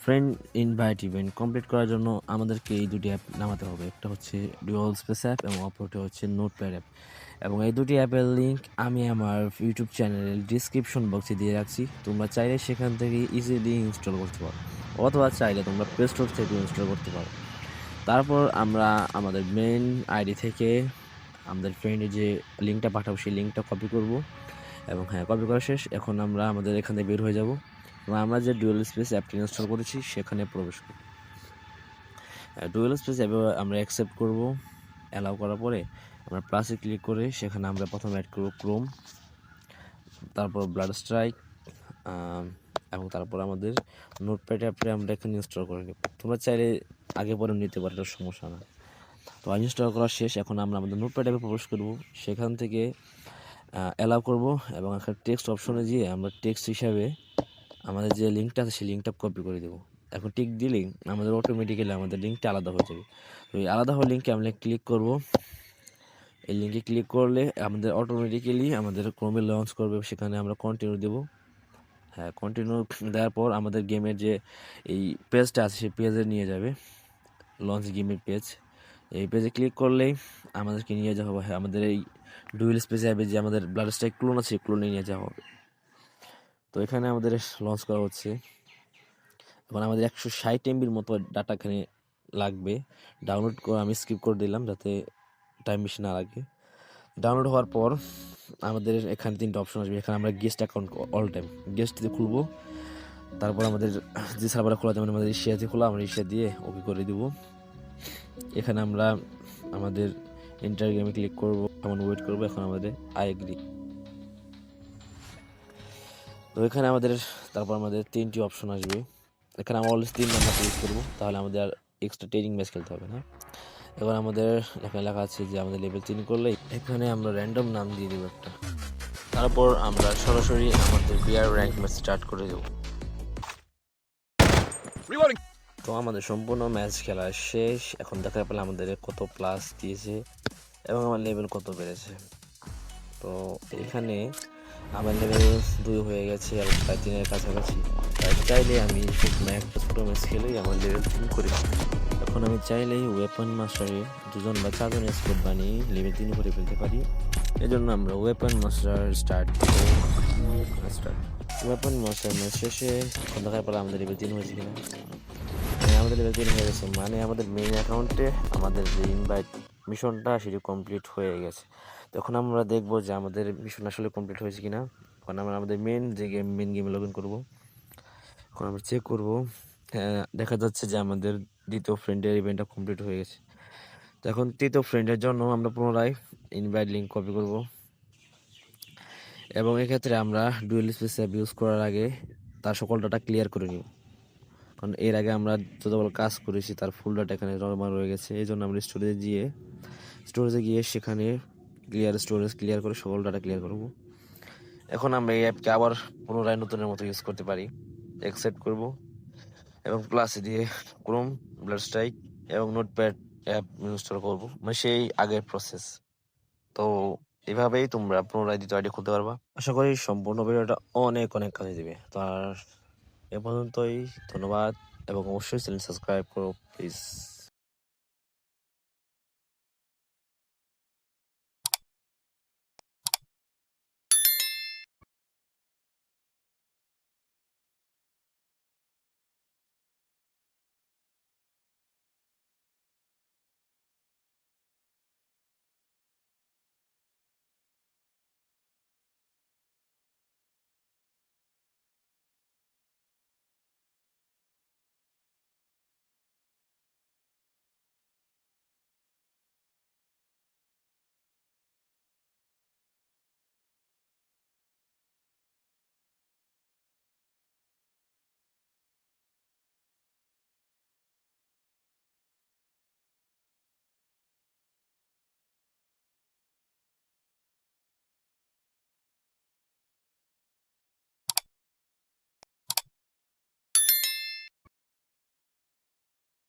Friend invite event complete করার জন্য আমাদেরকে এই দুটি অ্যাপ নামাতে হবে। একটা হচ্ছে ডুয়াল স্পেস অ্যাপ এবং অপরটা হচ্ছে নোটপ্যাড অ্যাপ। এবং এই দুটি অ্যাপের লিঙ্ক আমি আমার ইউটিউব চ্যানেলের ডিসক্রিপশন বক্সে দিয়ে রাখছি। তোমরা চাইলে সেখান থেকে ইজিলি ইনস্টল করতে পারো, অথবা চাইলে তোমরা প্লে স্টোর থেকে ইনস্টল করতে পারো। তারপর আমরা আমাদের মেন আইডি থেকে আমাদের ফ্রেন্ডের যে লিঙ্কটা পাঠাবো সেই লিঙ্কটা কপি করব। এবং হ্যাঁ, কপি করা শেষ। এখন আমরা আমাদের এখান থেকে বের হয়ে যাব এবং আমরা যে ডুয়েল স্পেস অ্যাপটি ইনস্টল করেছি সেখানে প্রবেশ করব। ডুয়েল স্পেস অ্যাপে আমরা অ্যাকসেপ্ট করব। অ্যালাউ করার পরে আমরা প্লাসে ক্লিক করে সেখানে আমরা প্রথমে অ্যাড করব ক্রোম, তারপর ব্লাড স্ট্রাইক, এবং তারপর আমাদের নোটপ্যাড অ্যাপটা আমরা এখানে ইনস্টল করে নেব। তোমরা চাইলে আগে পরে নিতে পারো, এটা সমস্যা না। তো ইনস্টল করা শেষ। এখন আমরা আমাদের নোটপ্যাড অ্যাপে প্রবেশ করব। সেখান থেকে অ্যালাউ করব এবং একটা টেক্সট অপশনে গিয়ে আমরা টেক্সট হিসাবে আমাদের যে লিঙ্কটা আছে সেই লিঙ্কটা কপি করে দেবো। এখন টিক দিলেই আমাদের অটোমেটিক্যালি আমাদের লিঙ্কটা আলাদা হয়ে যাবে। তো এই আলাদা হওয়া লিঙ্কে আমরা ক্লিক করব। এই লিঙ্কে ক্লিক করলে আমাদের অটোমেটিক্যালি আমাদের ক্রোমে লঞ্চ করবে, সেখানে আমরা কন্টিনিউ দেবো। হ্যাঁ, কন্টিনিউ দেওয়ার পর আমাদের গেমের যে এই পেজটা আছে সেই পেজে নিয়ে যাবে, লঞ্চ গেমের পেজ। এই পেজে ক্লিক করলেই আমাদেরকে নিয়ে যাওয়া হবে আমাদের এই ডুয়েল স্পেস অ্যাপে যে আমাদের ব্লাড স্ট্রাইক ক্লোন আছে ক্লোনে নিয়ে যাওয়া হবে। তো এখানে আমাদের লঞ্চ করা হচ্ছে। এখন আমাদের 160 MBর মতো ডাটা এখানে লাগবে। ডাউনলোড করে আমি স্কিপ করে দিলাম যাতে টাইম বেশি না লাগে। ডাউনলোড হওয়ার পর আমাদের এখানে 3টা অপশন আসবে। এখানে আমরা guest account all time guest দিয়ে খুলবো। তারপর আমাদের যে সার্ভারে খোলা যেমন আমাদের এশিয়াতে খোলা, আমরা এশিয়া দিয়ে ওকে করে দিব। এখানে আমরা আমাদের এন্টার গেমে ক্লিক করবো, এমন ওয়েট করবো। এখন আমাদের আই এগ্রি। তো এখানে আমাদের তারপর আমাদের 3টি অপশন আসবে। এখানে আমরা অলওয়েজ 3 নাম্বার ইউজ করবো, তাহলে আমাদের আর এক্সট্রা ট্রেনিং ম্যাচ খেলতে হবে না। এবার আমাদের এখানে লেখা আছে যে আমাদের লেভেল 3 করলেই এখানে আমরা র্যান্ডম নাম দিয়ে দেবো একটা। তারপর আমরা সরাসরি আমাদের বিআর র্যাঙ্ক ম্যাচ স্টার্ট করে দেবো। তো আমাদের সম্পূর্ণ ম্যাচ খেলা শেষ। এখন দেখা পেলে আমাদের কত প্লাস দিয়েছে এবং আমার লেভেল কত বেড়েছে। তো এখানে আমার লেভেল 2 হয়ে গেছে এবং 3.5-এর কাছাকাছি। তাই চাইলে আমি একটা ছোটো ম্যাচ খেলেই আমার লেভেল 3 করে দিই। এখন আমি চাইলেই ওয়েপন মাস্টারে 2জন বা 4জন স্কোয়াড বানিয়ে লেভেল 3 করে ফেলতে পারি। এজন্য আমরা weapon master start weapon master match শেষে এখন দেখার পর আমাদের লেভেল 3 হয়েছে কিনা। আমাদের লেভেল 3 হয়ে গেছে, মানে আমাদের মেইন অ্যাকাউন্টে আমাদের যে ইনভাইট মিশনটা সেটি কমপ্লিট হয়ে গেছে। তখন আমরা দেখবো যে আমাদের মিশন আসলে কমপ্লিট হয়েছে কিনা। এখন আমরা আমাদের মেন গেমে লগ ইন করবো। এখন আমরা চেক করবো। হ্যাঁ, দেখা যাচ্ছে যে আমাদের দ্বিতীয় ফ্রেন্ডের ইভেন্টটা কমপ্লিট হয়ে গেছে। তো এখন তৃতীয় ফ্রেন্ডের জন্য আমরা পুনরায় ইনভাইট লিঙ্ক কপি করব এবং এক্ষেত্রে আমরা ডুয়েল স্পেস অ্যাপ ইউজ করার আগে তার সকল ডাটা ক্লিয়ার করে নিব। কারণ এর আগে আমরা যতগুলো কাজ করেছি তার ফুল ডাটা এখানে নর্মাল রয়ে গেছে। এই জন্য আমরা স্টোরেজে গিয়ে সেখানে ক্লিয়ার করে সকল ডাটা ক্লিয়ার করব। এখন আমরা এই অ্যাপকে আবার পুনরায় নতুনের মতো ইউজ করতে পারি। অ্যাকসেপ্ট করব এবং প্লাসে দিয়ে ক্রোম, ব্লাড স্ট্রাইক এবং নোটপ্যাড অ্যাপ ইনস্টল করব, মানে সেই আগের প্রসেস। তো এভাবেই তোমরা পুনরায় দ্বিতীয় আইডি খুলতে পারবা। আশা করি সম্পূর্ণ ভিডিওটা অনেক অনেক কাজে দিবে। তো আর এ পর্যন্তই, ধন্যবাদ এবং অবশ্যই চ্যানেল সাবস্ক্রাইব করো প্লিজ।